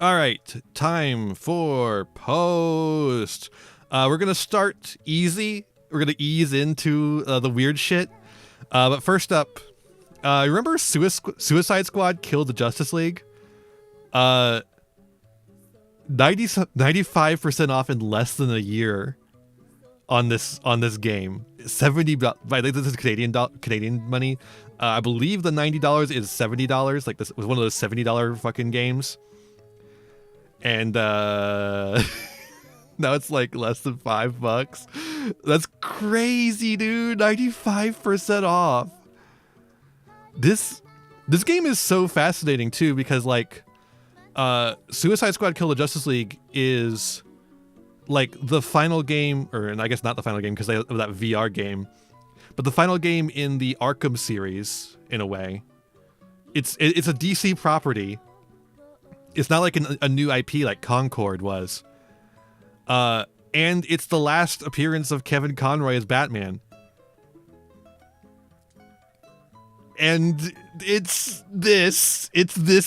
All right, time for post. We're gonna start easy. We're gonna ease into the weird shit. But first up, remember Suicide Squad killed the Justice League? 95% off in less than a year on this game. 70. By this is Canadian money. I believe the $90 is $70. Like, this was one of those $70 fucking games. And now it's like less than $5. That's crazy, dude. 95% off. This game is so fascinating too, because like Suicide Squad Kill the Justice League is like the final game, and I guess not the final game because they have that VR game, but the final game in the Arkham series in a way. It's a DC property. It's not like a new IP like Concord was. And it's the last appearance of Kevin Conroy as Batman. And it's this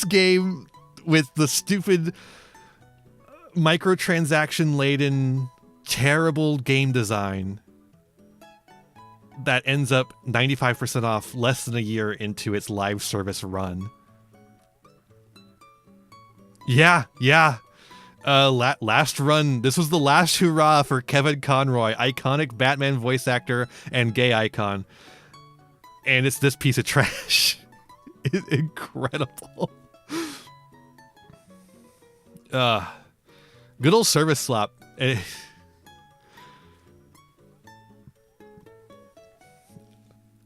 game with the stupid microtransaction laden terrible game design that ends up 95% off less than a year into its live service run. Yeah. Last run. This was the last hurrah for Kevin Conroy, iconic Batman voice actor and gay icon. And it's this piece of trash. It's incredible. Good old service slap.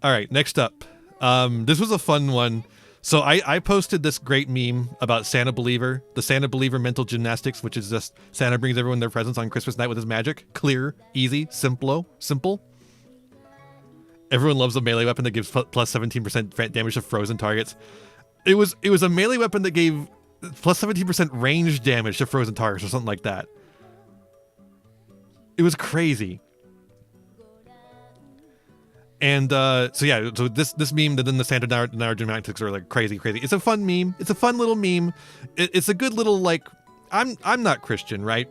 All right, next up. This was a fun one. So I posted this great meme about Santa Believer, the Santa Believer mental gymnastics, which is just Santa brings everyone their presents on Christmas night with his magic. Clear, easy, simple. Everyone loves a melee weapon that gives plus 17% damage to frozen targets. It was a melee weapon that gave plus 17% range damage to frozen targets or something like that. It was crazy. And so this meme, then the Santa Naruto gymnastics are like crazy. It's a fun meme. It's a fun little meme. It's a good little, like, I'm not Christian, right?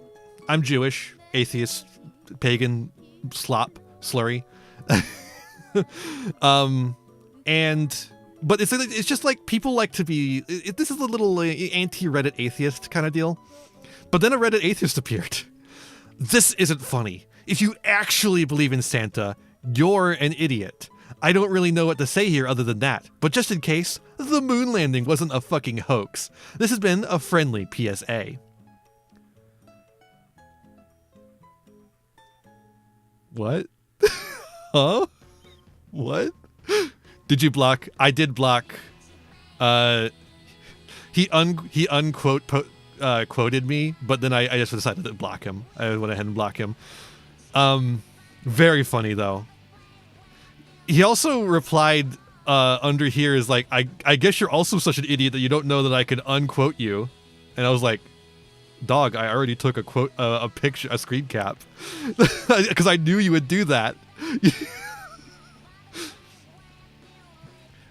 I'm Jewish, atheist, pagan, slurry. But it's just like people like to be. This is a little anti-Reddit atheist kind of deal. But then a Reddit atheist appeared. This isn't funny. If you actually believe in Santa, you're an idiot. I don't really know what to say here other than that. But just in case, the moon landing wasn't a fucking hoax. This has been a friendly PSA. What? Huh? What? Did you block? I did block. He unquote quoted me, but then I just decided to block him. I went ahead and block him. Very funny though. He also replied under here is like, I guess you're also such an idiot that you don't know that I could unquote you. And I was like, dog, I already took a picture, a screen cap, because I knew you would do that.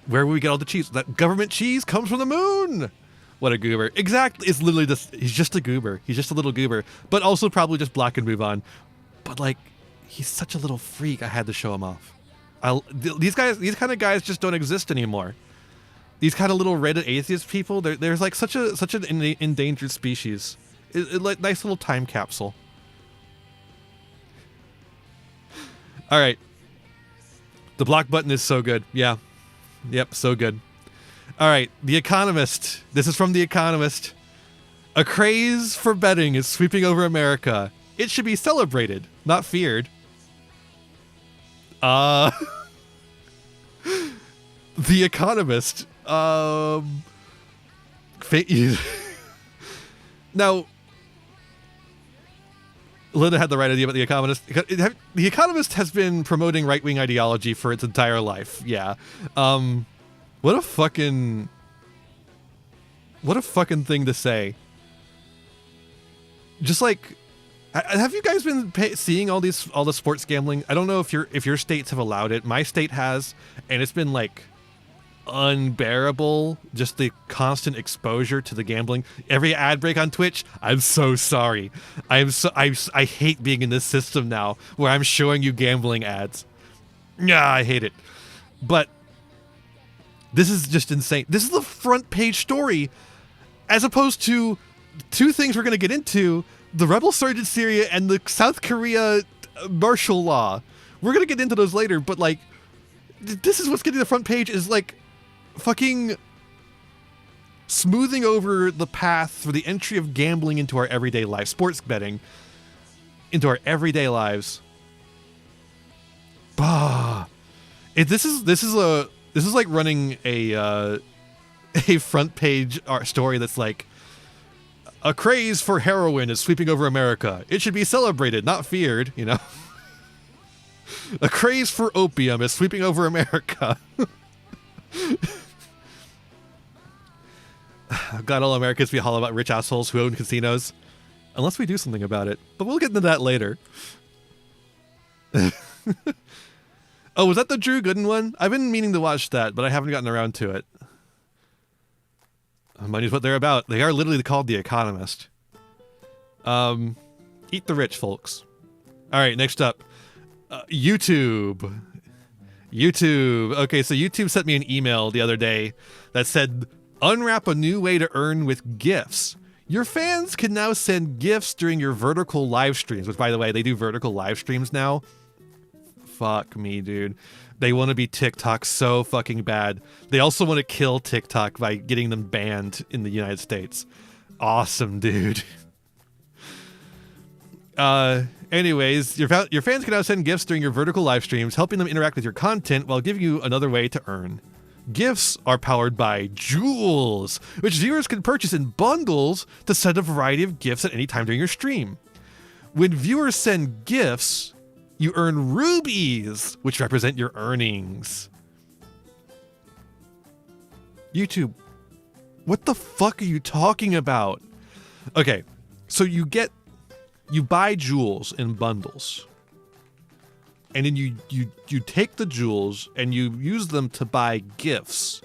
Where will we get all the cheese? That government cheese comes from the moon. What a goober. Exactly. It's literally just, he's just a goober. He's just a little goober, but also probably just block and move on. But like, he's such a little freak. I had to show him off. These kind of guys just don't exist anymore. These kind of little Reddit atheist people, there's like such an endangered species. Like nice little time capsule. All right. The block button is so good. Yeah. Yep, so good. All right, The Economist. This is from The Economist. A craze for betting is sweeping over America. It should be celebrated, not feared. The Economist. Now, Linda had the right idea about The Economist. The Economist has been promoting right-wing ideology for its entire life. Yeah. What a fucking thing to say. Just like, have you guys been seeing all the sports gambling? I don't know if your states have allowed it. My state has, and it's been like unbearable. Just the constant exposure to the gambling. Every ad break on Twitch, I'm so sorry. I hate being in this system now where I'm showing you gambling ads. Yeah, I hate it. But this is just insane. This is the front page story, as opposed to two things we're going to get into: the rebel surge in Syria and the South Korea martial law. We're going to get into those later, but like, this is what's getting the front page, is like fucking smoothing over the path for the entry of gambling into our everyday life, sports betting into our everyday lives. Bah. This is like running a front page story that's like, a craze for heroin is sweeping over America. It should be celebrated, not feared, you know. A craze for opium is sweeping over America. God, all Americans be hollow about rich assholes who own casinos. Unless we do something about it. But we'll get into that later. Oh, was that the Drew Gooden one? I've been meaning to watch that, but I haven't gotten around to it. Money's what they're about. They are literally called The Economist. Eat the rich, folks. All right, next up. YouTube. Okay, so YouTube sent me an email the other day that said, unwrap a new way to earn with gifts. Your fans can now send gifts during your vertical live streams, which, by the way, they do vertical live streams now. Fuck me, dude. They want to be TikTok so fucking bad. They also want to kill TikTok by getting them banned in the United States. Awesome, dude. Anyways, your fans can now send gifts during your vertical live streams, helping them interact with your content while giving you another way to earn. Gifts are powered by jewels, which viewers can purchase in bundles to send a variety of gifts at any time during your stream. When viewers send gifts, you earn rubies, which represent your earnings. YouTube, what the fuck are you talking about? Okay, so you buy jewels in bundles. And then you take the jewels and you use them to buy gifts.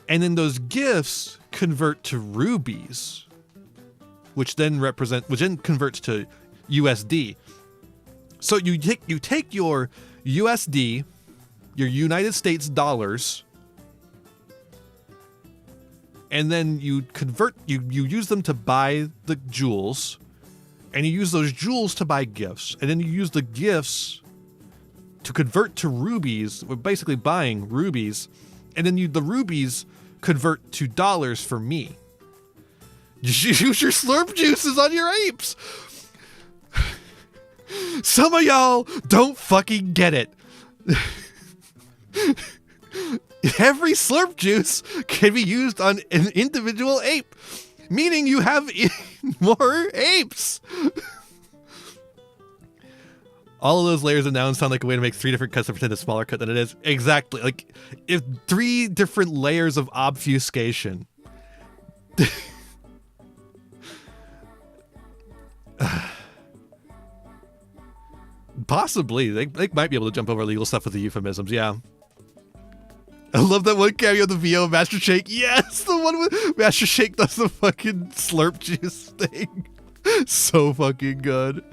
And then those gifts convert to rubies, which then converts to USD. So you take your USD, your United States dollars, and then you use them to buy the jewels, and you use those jewels to buy gifts, and then you use the gifts to convert to rubies. We're basically buying rubies, and then the rubies convert to dollars for me. Use your slurp juices on your apes. Some of y'all don't fucking get it. Every slurp juice can be used on an individual ape, meaning you have more apes. All of those layers of nouns sound like a way to make 3 different cuts and pretend a smaller cut than it is. Exactly. Like, if 3 different layers of obfuscation. Possibly. They might be able to jump over legal stuff with the euphemisms, yeah. I love that one cameo of the VO of Master Shake. Yes, the one with Master Shake does the fucking slurp juice thing. So fucking good.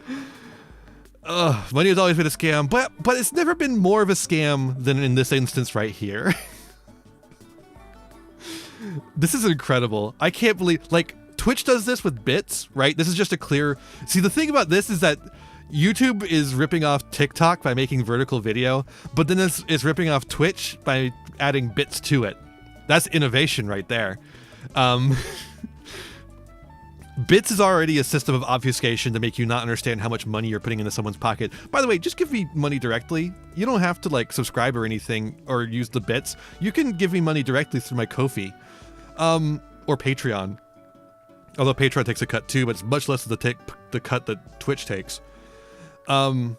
Money has always been a scam, but it's never been more of a scam than in this instance right here. This is incredible. I can't believe, like, Twitch does this with bits, right? This is just a clear... See, the thing about this is that YouTube is ripping off TikTok by making vertical video, but then it's ripping off Twitch by adding bits to it. That's innovation right there. Bits is already a system of obfuscation to make you not understand how much money you're putting into someone's pocket. By the way, just give me money directly. You don't have to like subscribe or anything or use the bits. You can give me money directly through my Ko-fi, or Patreon. Although Patreon takes a cut too, but it's much less of the cut that Twitch takes. And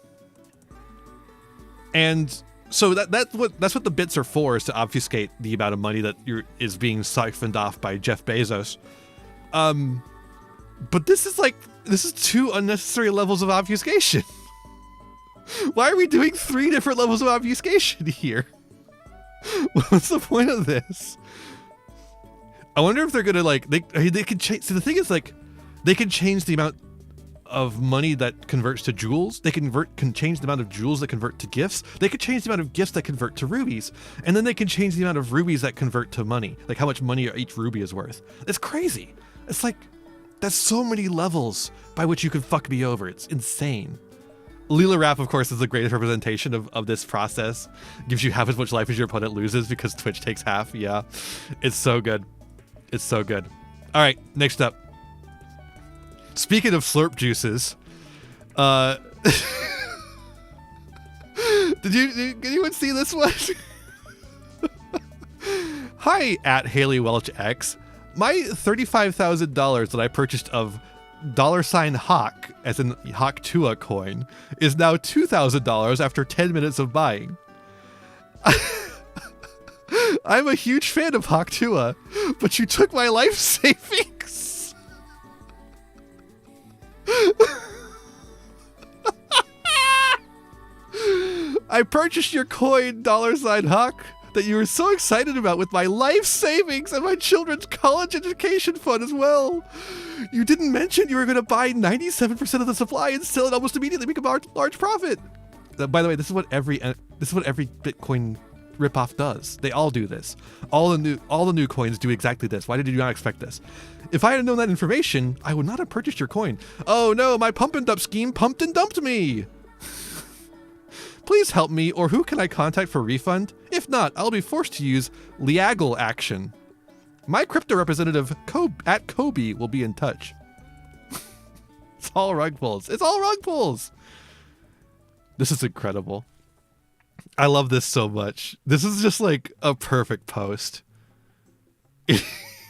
so that's what the bits are for, is to obfuscate the amount of money that is being siphoned off by Jeff Bezos. But this is 2 unnecessary levels of obfuscation. Why are we doing 3 different levels of obfuscation here? What's the point of this? I wonder if they're gonna like they can change. See, the thing is like they can change the amount of money that converts to jewels. They can change the amount of jewels that convert to gifts. They could change the amount of gifts that convert to rubies, and then they can change the amount of rubies that convert to money, like how much money each ruby is worth. It's crazy. It's like that's so many levels by which you can fuck me over. It's insane. Leela Rap, of course, is the greatest representation of this process. Gives you half as much life as your opponent loses because Twitch takes half. Yeah, it's so good. It's so good. All right, next up. Speaking of slurp juices, did anyone see this one? Hi, at Haley Welch X. My $35,000 that I purchased of $Hawk, as in Hawk Tua coin, is now $2,000 after 10 minutes of buying. I'm a huge fan of Hawk Tua, but you took my life savings. I purchased your coin, $Hawk, that you were so excited about with my life savings and my children's college education fund as well. You didn't mention you were going to buy 97% of the supply and sell it almost immediately, make a large profit. By the way, this is what every Bitcoin ripoff does. They all do this. All the new coins do exactly this. Why did you not expect this? If I had known that information, I would not have purchased your coin. Oh no, my pump and dump scheme pumped and dumped me. Please help me, or who can I contact for refund? If not, I'll be forced to use legal action. My crypto representative at Kobe will be in touch. It's all rug pulls. It's all rug pulls. This is incredible. I love this so much. This is just like a perfect post.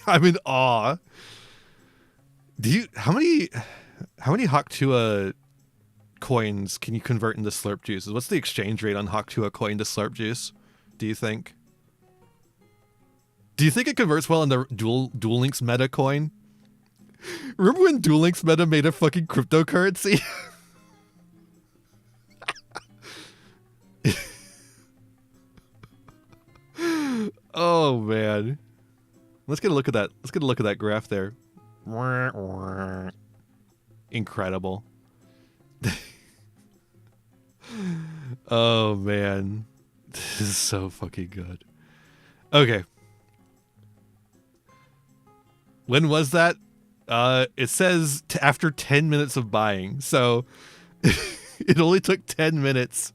I'm in awe. How many Hawk Tua coins can you convert into slurp juices? What's the exchange rate on Hawk Tua coin to slurp juice? Do you think? Do you think it converts well in the Duel Links meta coin? Remember when Duel Links meta made a fucking cryptocurrency? Oh man. Let's get a look at that. Let's get a look at that graph there. Incredible. Oh man. This is so fucking good. Okay. When was that? It says after 10 minutes of buying. So it only took 10 minutes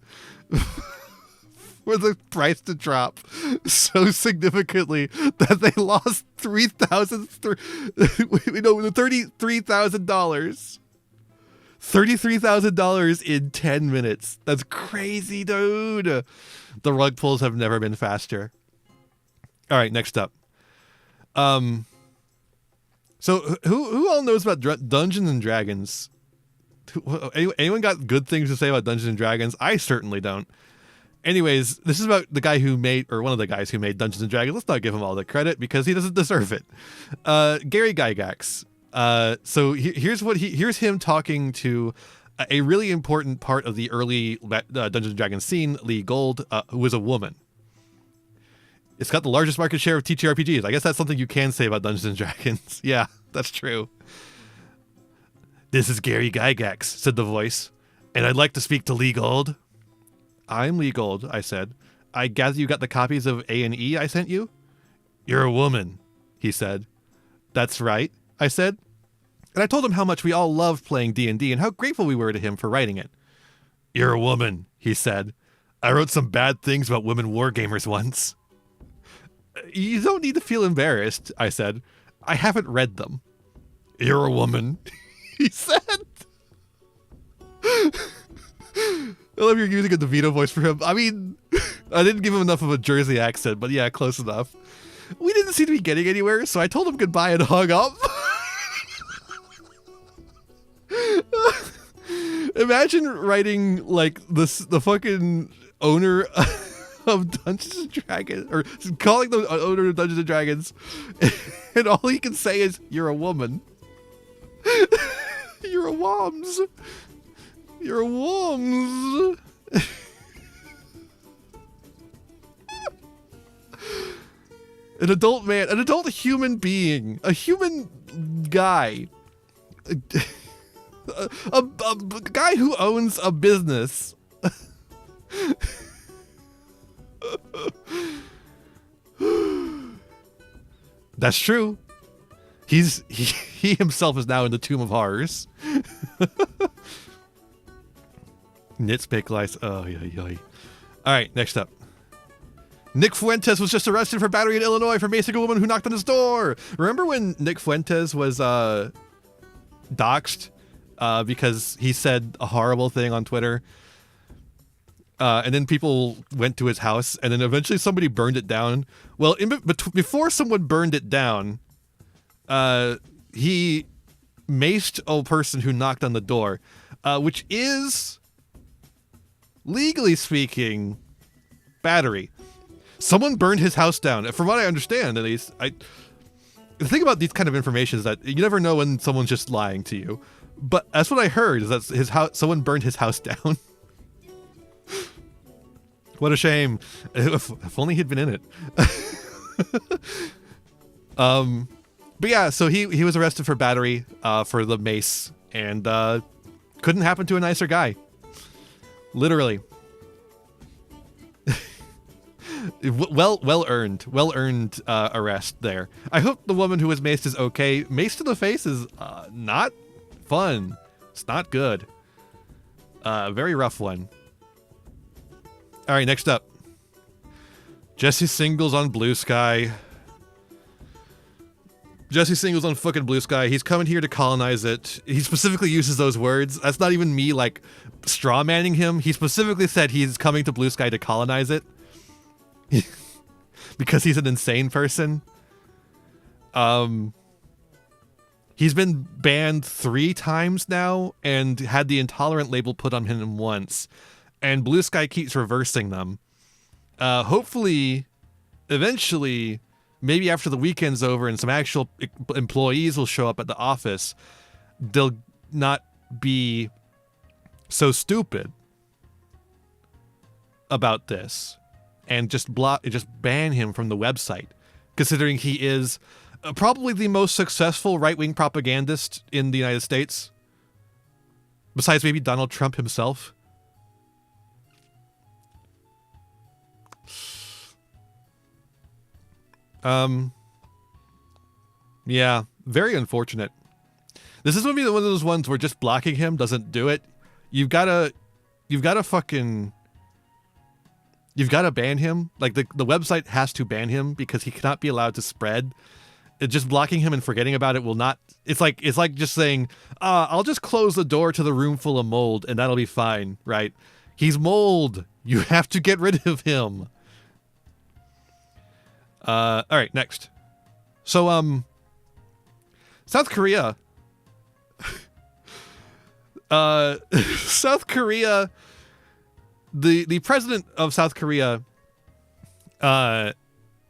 for the price to drop so significantly that they lost $33,000. $33,000 in 10 minutes. That's crazy, dude. The rug pulls have never been faster. All right, next up. So who all knows about Dungeons and Dragons? Anyone got good things to say about Dungeons and Dragons? I certainly don't. Anyways, this is about the guy who made, or one of the guys who made Dungeons and Dragons. Let's not give him all the credit because he doesn't deserve it. Gary Gygax. So here's him talking to a really important part of the early Dungeons and Dragons scene, Lee Gold, who was a woman. It's got the largest market share of TTRPGs. I guess that's something you can say about Dungeons and Dragons. Yeah, that's true. This is Gary Gygax, said the voice, and I'd like to speak to Lee Gold. I'm Lee Gold, I said. I gather you got the copies of A&E I sent you? You're a woman, he said. That's right, I said. And I told him how much we all loved playing D&D and how grateful we were to him for writing it. You're a woman, he said. I wrote some bad things about women wargamers once. You don't need to feel embarrassed, I said. I haven't read them. You're a woman, he said. I love you're using a DeVito voice for him. I mean, I didn't give him enough of a Jersey accent, but yeah, close enough. We didn't seem to be getting anywhere, so I told him goodbye and hung up. Imagine writing like the fucking owner of Dungeons and Dragons, or calling the owner of Dungeons and Dragons, and all he can say is, "You're a woman." You're a woms. You're a woms. An adult man, an adult human being, a human guy, a guy who owns a business. That's true. He himself is now in the Tomb of Horrors. Nitpick lies. Oh, yeah. All right, next up. Nick Fuentes was just arrested for battery in Illinois for macing a woman who knocked on his door. Remember when Nick Fuentes was doxxed because he said a horrible thing on Twitter? And then people went to his house, and then eventually somebody burned it down. Well, before someone burned it down, he maced a person who knocked on the door, which is, legally speaking, battery. Someone burned his house down. From what I understand, at least, the thing about these kind of information is that you never know when someone's just lying to you. But that's what I heard, is that someone burned his house down. What a shame. If only he'd been in it. But yeah, so he was arrested for battery for the mace, and couldn't happen to a nicer guy. Literally. Well earned arrest there. I hope the woman who was maced is okay. Mace to the face is not fun. It's not good. Very rough one. All right, next up. Jesse Singles on Blue Sky. Jesse Singles on fucking Blue Sky. He's coming here to colonize it. He specifically uses those words. That's not even me like straw manning him. He specifically said he's coming to Blue Sky to colonize it. Because he's an insane person. He's been banned 3 times now and had the intolerant label put on him once. And Blue Sky keeps reversing them. Hopefully, eventually, maybe after the weekend's over and some actual employees will show up at the office, they'll not be so stupid about this and just ban him from the website, considering he is probably the most successful right-wing propagandist in the United States, besides maybe Donald Trump himself. Yeah, very unfortunate. This is gonna be one of those ones where just blocking him doesn't do it. You've gotta ban him. Like the website has to ban him because he cannot be allowed to spread. Just blocking him and forgetting about it will not. It's like just saying, I'll just close the door to the room full of mold and that'll be fine, right? He's mold. You have to get rid of him. All right, next. So, South Korea. South Korea. The president of South Korea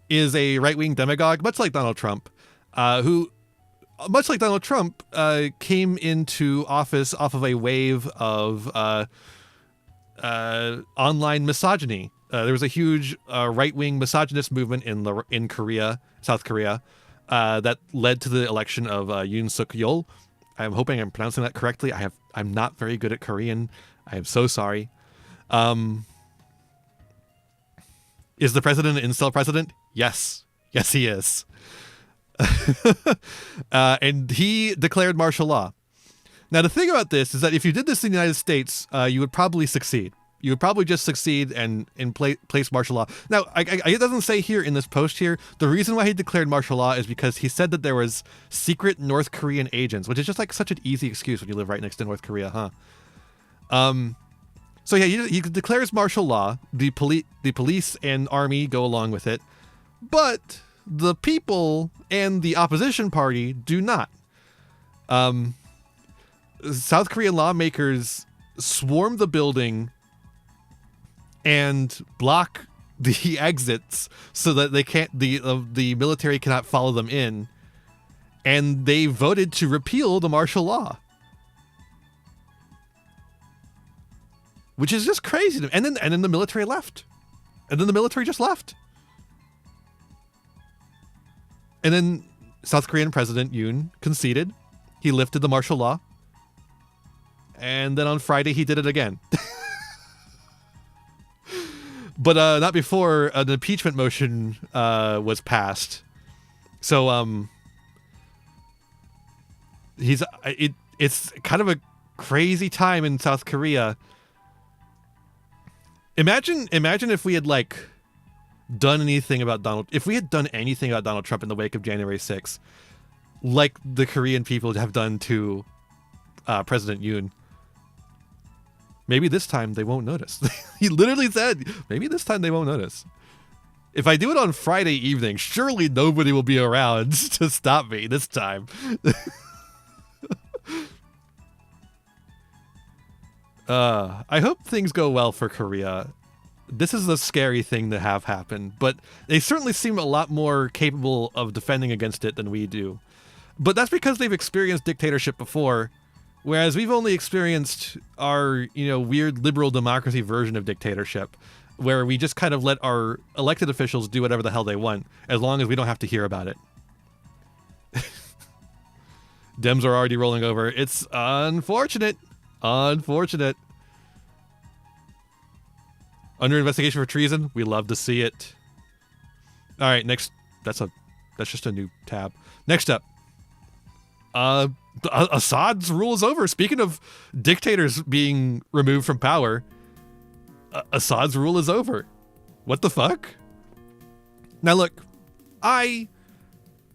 is a right-wing demagogue, much like Donald Trump, who, much like Donald Trump, came into office off of a wave of online misogyny. There was a huge right-wing misogynist movement in Korea, South Korea, that led to the election of Yoon Suk-yeol. I'm hoping I'm pronouncing that correctly. I'm not very good at Korean. I am so sorry. Is the president an incel president? Yes, he is. And he declared martial law. Now, the thing about this is that if you did this in the United States, you would probably succeed. You would probably just succeed and place martial law. Now, it doesn't say here in this post here, the reason why he declared martial law is because he said that there was secret North Korean agents, which is just like such an easy excuse when you live right next to North Korea, huh? So yeah, he declares martial law. The police and army go along with it, but the people and the opposition party do not. South Korean lawmakers swarm the building and block the exits so that they can't. The military cannot follow them in, and they voted to repeal the martial law. Which is just crazy. And then the military left. And then the military just left. And then South Korean President Yoon conceded. He lifted the martial law. And then on Friday, he did it again. But not before an impeachment motion was passed. So it's kind of a crazy time in South Korea. Imagine if we had done anything about if we had done anything about Donald Trump in the wake of January 6th, like the Korean people have done to President Yoon. Maybe this time they won't notice. He literally said, maybe this time they won't notice. If I do it on Friday evening, surely nobody will be around to stop me this time. I hope things go well for Korea. This is a scary thing to have happen, but they certainly seem a lot more capable of defending against it than we do. But that's because they've experienced dictatorship before, whereas we've only experienced our, weird liberal democracy version of dictatorship, where we just kind of let our elected officials do whatever the hell they want, as long as we don't have to hear about it. Dems are already rolling over. It's unfortunate. Unfortunate. Under investigation for treason. We love to see it. All right, next. That's just a new tab. Next up. Assad's rule is over. Speaking of dictators being removed from power, Assad's rule is over. What the fuck? Now look, I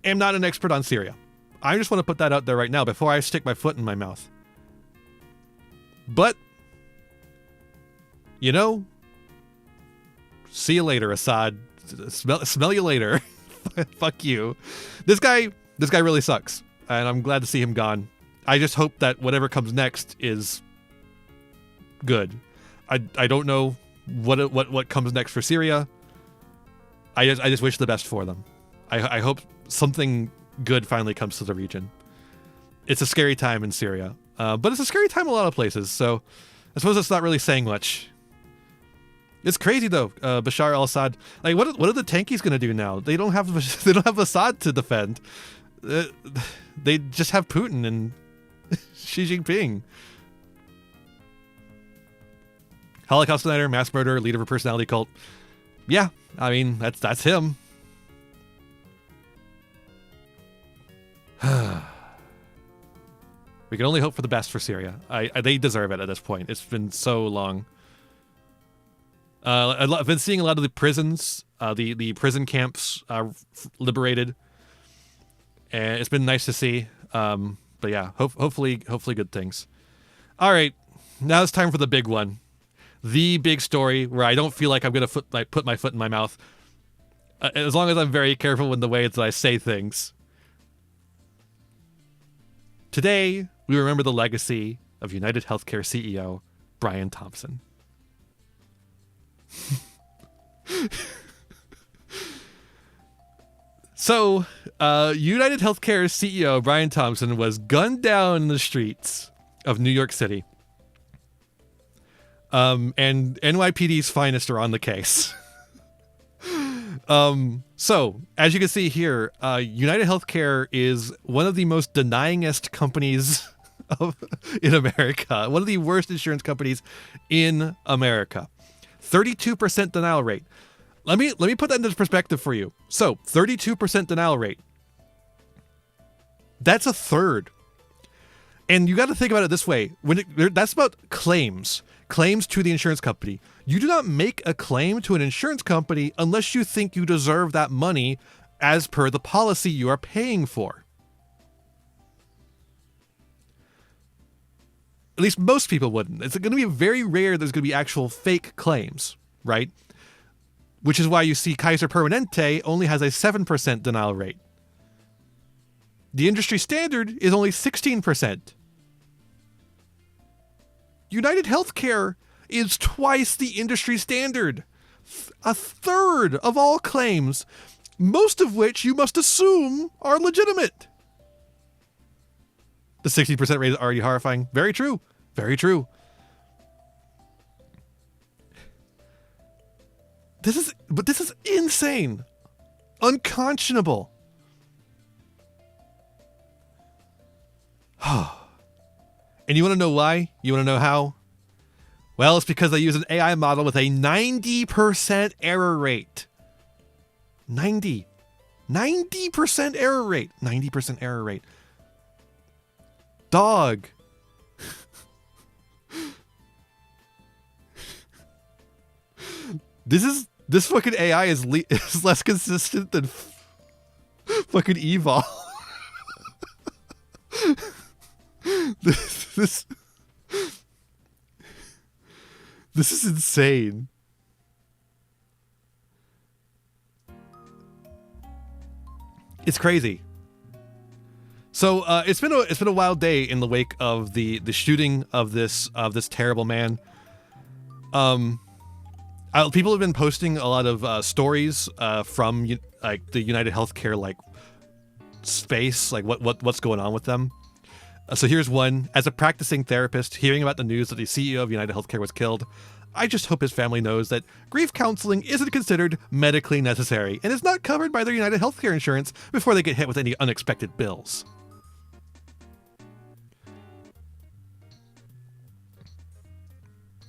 am not an expert on Syria. I just want to put that out there right now before I stick my foot in my mouth. But, see you later, Assad. Smell you later. Fuck you. This guy really sucks, and I'm glad to see him gone. I just hope that whatever comes next is good. I don't know what comes next for Syria. I just wish the best for them. I hope something good finally comes to the region. It's a scary time in Syria, but it's a scary time in a lot of places. So I suppose it's not really saying much. It's crazy though. Bashar al-Assad. What are the tankies gonna do now? They don't have Assad to defend. They just have Putin and Xi Jinping. Holocaust denier, mass murderer, leader of a personality cult. Yeah, I mean that's him. We can only hope for the best for Syria. They deserve it at this point. It's been so long. I've been seeing a lot of the prisons, the prison camps liberated, and it's been nice to see. But yeah, hopefully good things. All right, now it's time for the big one, the big story where I don't feel like I'm gonna put my foot in my mouth, as long as I'm very careful in the ways that I say things. Today, we remember the legacy of United Healthcare CEO Brian Thompson. So, United Healthcare CEO Brian Thompson was gunned down in the streets of New York City. And NYPD's finest are on the case. So, as you can see here, United Healthcare is one of the most denyingest companies in America. One of the worst insurance companies in America. 32% denial rate. Let me put that into perspective for you. So, 32% denial rate. That's a third. And you got to think about it this way. That's about claims to the insurance company. You do not make a claim to an insurance company unless you think you deserve that money as per the policy you are paying for. At least most people wouldn't. It's going to be very rare there's going to be actual fake claims, right? Which is why you see Kaiser Permanente only has a 7% denial rate. The industry standard is only 16%. United Healthcare is twice the industry standard. A third of all claims, most of which you must assume are legitimate. The 60% rate is already horrifying. Very true. Very true. This is insane. Unconscionable. And you want to know why? You want to know how? Well, it's because they use an AI model with a 90% error rate. 90% error rate. 90% error rate. Dog. This fucking AI is less consistent than fucking Evol. This is insane. It's crazy. So it's been a wild day in the wake of the shooting of this terrible man. People have been posting a lot of stories from like the United Healthcare like space, like what's going on with them. So here's one. As a practicing therapist, hearing about the news that the CEO of United Healthcare was killed, I just hope his family knows that grief counseling isn't considered medically necessary and is not covered by their United Healthcare insurance before they get hit with any unexpected bills.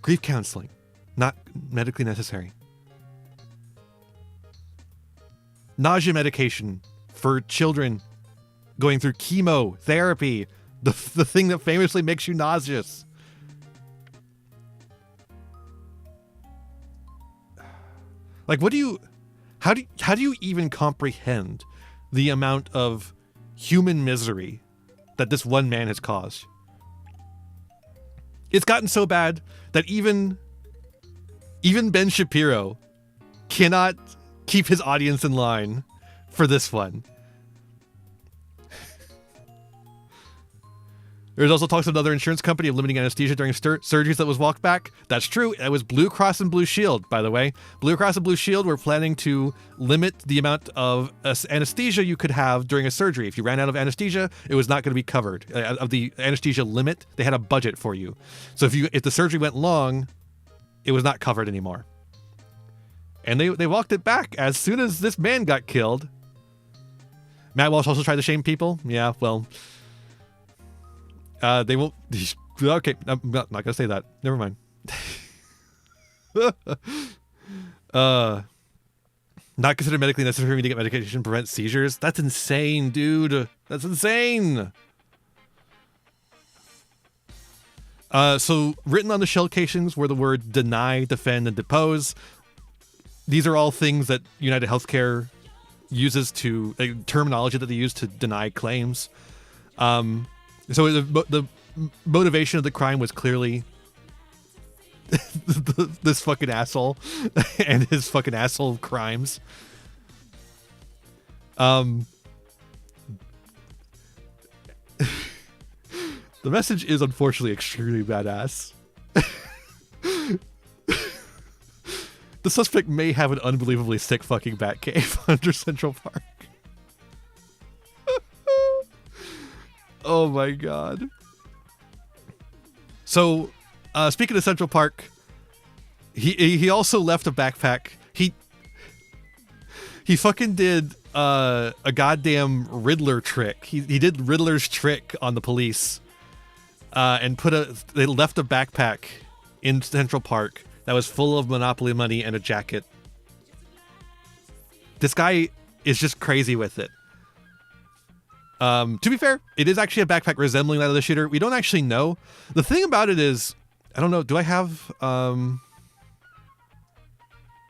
Grief counseling, not medically necessary. Nausea medication for children going through chemotherapy, the thing that famously makes you nauseous. Like, how do you even comprehend the amount of human misery that this one man has caused? It's gotten so bad that even Ben Shapiro cannot keep his audience in line for this one. There's also talks of another insurance company of limiting anesthesia during surgeries that was walked back. That's true. It was Blue Cross and Blue Shield, by the way. Blue Cross and Blue Shield were planning to limit the amount of anesthesia you could have during a surgery. If you ran out of anesthesia, it was not going to be covered. Of the anesthesia limit, they had a budget for you. So if the surgery went long, it was not covered anymore. And they walked it back as soon as this man got killed. Matt Walsh also tried to shame people. Yeah, well... they won't. Okay, I'm not gonna say that. Never mind. Not considered medically necessary for me to get medication to prevent seizures. That's insane, dude. That's insane. So written on the shell casings were the words deny, defend, and depose. These are all things that United Healthcare uses to terminology that they use to deny claims. So the motivation of the crime was clearly this fucking asshole and his fucking asshole crimes. The message is unfortunately extremely badass. The suspect may have an unbelievably sick fucking bat cave under Central Park. Oh my god. So, speaking of Central Park, he also left a backpack. He fucking did a goddamn Riddler trick. He did Riddler's trick on the police, and they left a backpack in Central Park that was full of Monopoly money and a jacket. This guy is just crazy with it. To be fair, it is actually a backpack resembling that of the shooter. We don't actually know. The thing about it is, I don't know. Do I have, I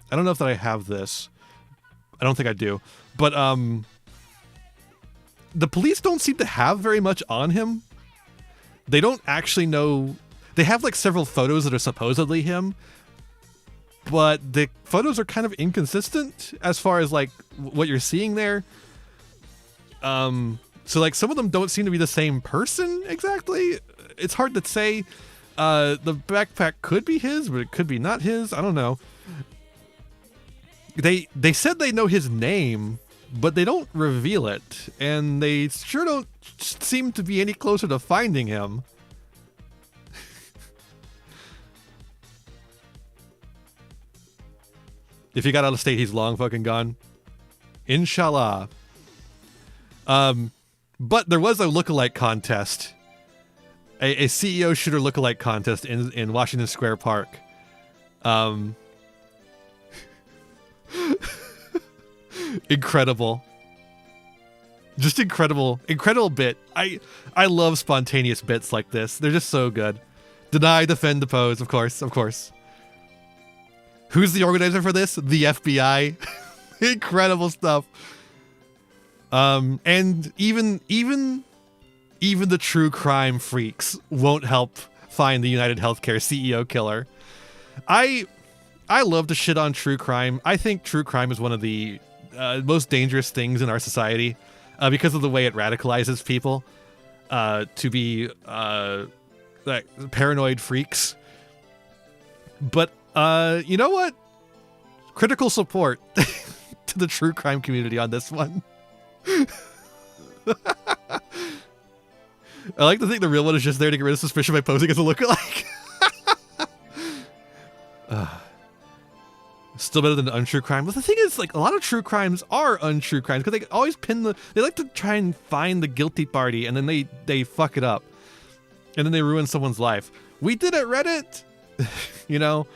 don't know if that I have this. I don't think I do. But, the police don't seem to have very much on him. They don't actually know. They have like several photos that are supposedly him, but the photos are kind of inconsistent as far as like what you're seeing there. So like some of them don't seem to be the same person exactly. It's hard to say. The backpack could be his, but it could be not his. I don't know. They said they know his name, but they don't reveal it, and they sure don't seem to be any closer to finding him. If he got out of state, he's long fucking gone. Inshallah. But there was a lookalike contest a CEO shooter lookalike contest in Washington Square Park. Incredible. Just incredible bit. I love spontaneous bits like this. They're just so good. Deny, defend, depose, of course. Who's the organizer for this? The FBI. Incredible stuff. And even the true crime freaks won't help find the United Healthcare CEO killer. I love to shit on true crime. I think true crime is one of the most dangerous things in our society because of the way it radicalizes people to be like paranoid freaks. But you know what? Critical support to the true crime community on this one. I like to think the real one is just there to get rid of suspicion by posing as a lookalike. Still better than untrue crime. But the thing is, like, a lot of true crimes are untrue crimes because they always they like to try and find the guilty party and then they fuck it up. And then they ruin someone's life. We did at Reddit. You know?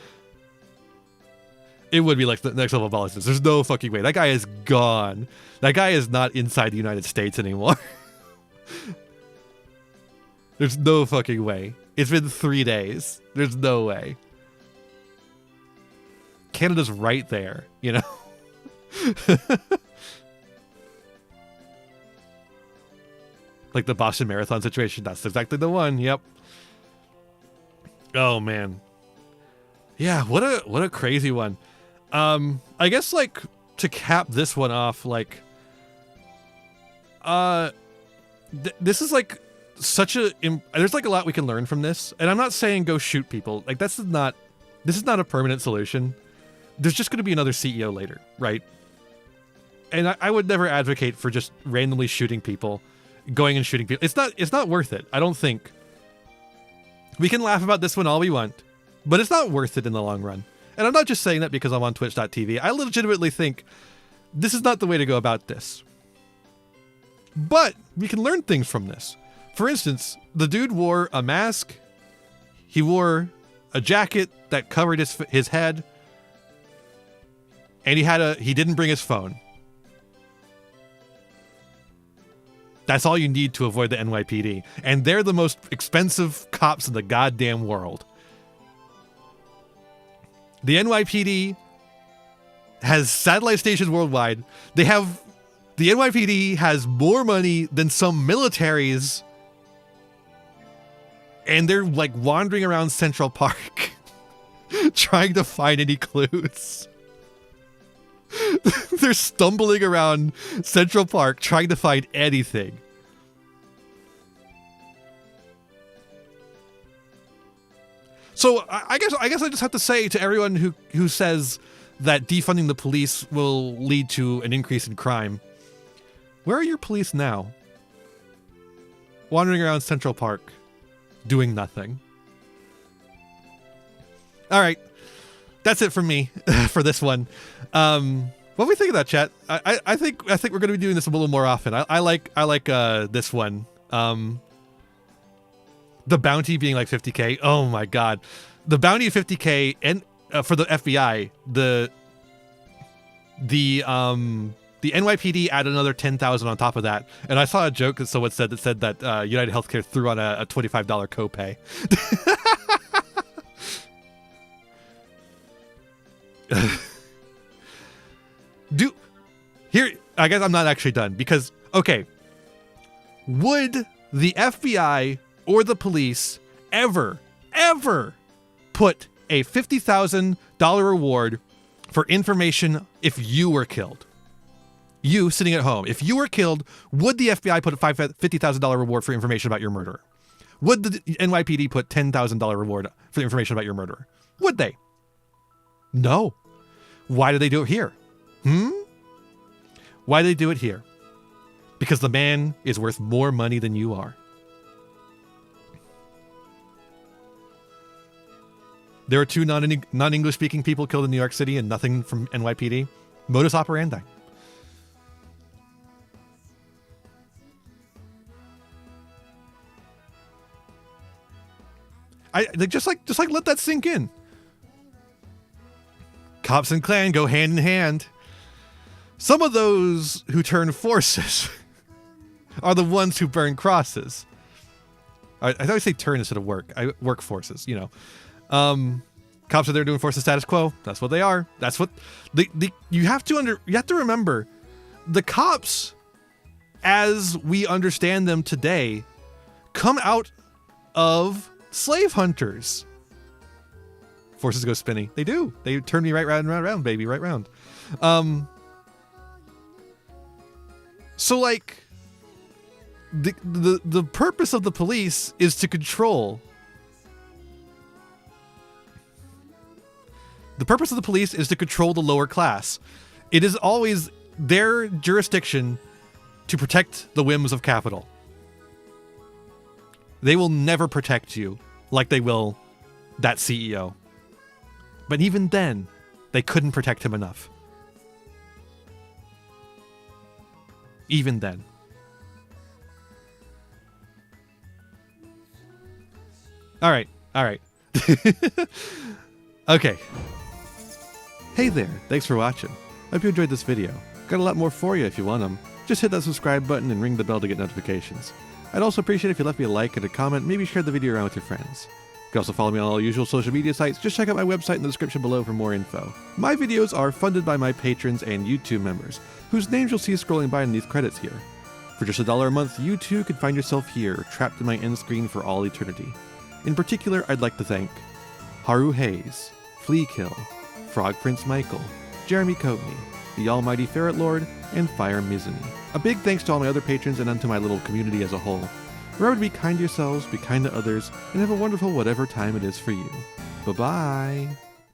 It would be like the next level of lawlessness. There's no fucking way. That guy is gone. That guy is not inside the United States anymore. There's no fucking way. It's been 3 days. There's no way. Canada's right there, you know? Like the Boston Marathon situation. That's exactly the one. Yep. Oh, man. Yeah, what a crazy one. I guess, like, to cap this one off, like, this is, like, there's, like, a lot we can learn from this, and I'm not saying go shoot people. Like, this is not a permanent solution. There's just going to be another CEO later, right? And I would never advocate for just randomly shooting people, going and shooting people. It's not worth it. I don't think. We can laugh about this one all we want, but it's not worth it in the long run. And I'm not just saying that because I'm on twitch.tv. I legitimately think this is not the way to go about this. But we can learn things from this. For instance, the dude wore a mask. He wore a jacket that covered his head. And he didn't bring his phone. That's all you need to avoid the NYPD. And they're the most expensive cops in the goddamn world. The NYPD has satellite stations worldwide. The NYPD has more money than some militaries. And they're like wandering around Central Park trying to find any clues. They're stumbling around Central Park trying to find anything. So I guess I just have to say to everyone who says that defunding the police will lead to an increase in crime, where are your police now? Wandering around Central Park, doing nothing. All right. That's it from me for this one. What do we think of that, chat? I think we're going to be doing this a little more often. I like this one. The bounty being like 50K. Oh my god, the bounty of 50K and for the FBI, the NYPD added another 10,000 on top of that. And I saw a joke that someone said that United Healthcare threw on a $25 copay. I guess I'm not actually done because, okay, would the FBI or the police ever put a $50,000 reward for information if you were killed? You sitting at home, if you were killed, would the FBI put a $50,000 reward for information about your murderer? Would the NYPD put $10,000 reward for information about your murderer? Would they? No. Why do they do it here? Why do they do it here? Because the man is worth more money than you are. There are 2 non-English speaking people killed in New York City and nothing from NYPD. Modus operandi. just like let that sink in. Cops and clan go hand in hand. Some of those who turn forces are the ones who burn crosses. I always say turn instead of work. I work forces, you know. Cops are there to enforce the status quo. That's what they are. That's what you have to remember. The cops, as we understand them today, come out of slave hunters. Forces go spinny. They do. They turn me right round and round, round, baby, right round. So like the purpose of the police is to control. The purpose of the police is to control the lower class. It is always their jurisdiction to protect the whims of capital. They will never protect you like they will that CEO. But even then, they couldn't protect him enough. Even then. All right. Okay. Hey there, thanks for watching. Hope you enjoyed this video. Got a lot more for you if you want them. Just hit that subscribe button and ring the bell to get notifications. I'd also appreciate it if you left me a like and a comment, maybe share the video around with your friends. You can also follow me on all usual social media sites. Just check out my website in the description below for more info. My videos are funded by my patrons and YouTube members, whose names you'll see scrolling by underneath credits here. For just $1 a month, you too can find yourself here, trapped in my end screen for all eternity. In particular, I'd like to thank Haru Hayes, Fleakill, Frog Prince Michael, Jeremy Coatney, the Almighty Ferret Lord, and Fire Mizumi. A big thanks to all my other patrons and unto my little community as a whole. Remember to be kind to yourselves, be kind to others, and have a wonderful whatever time it is for you. Bye-bye!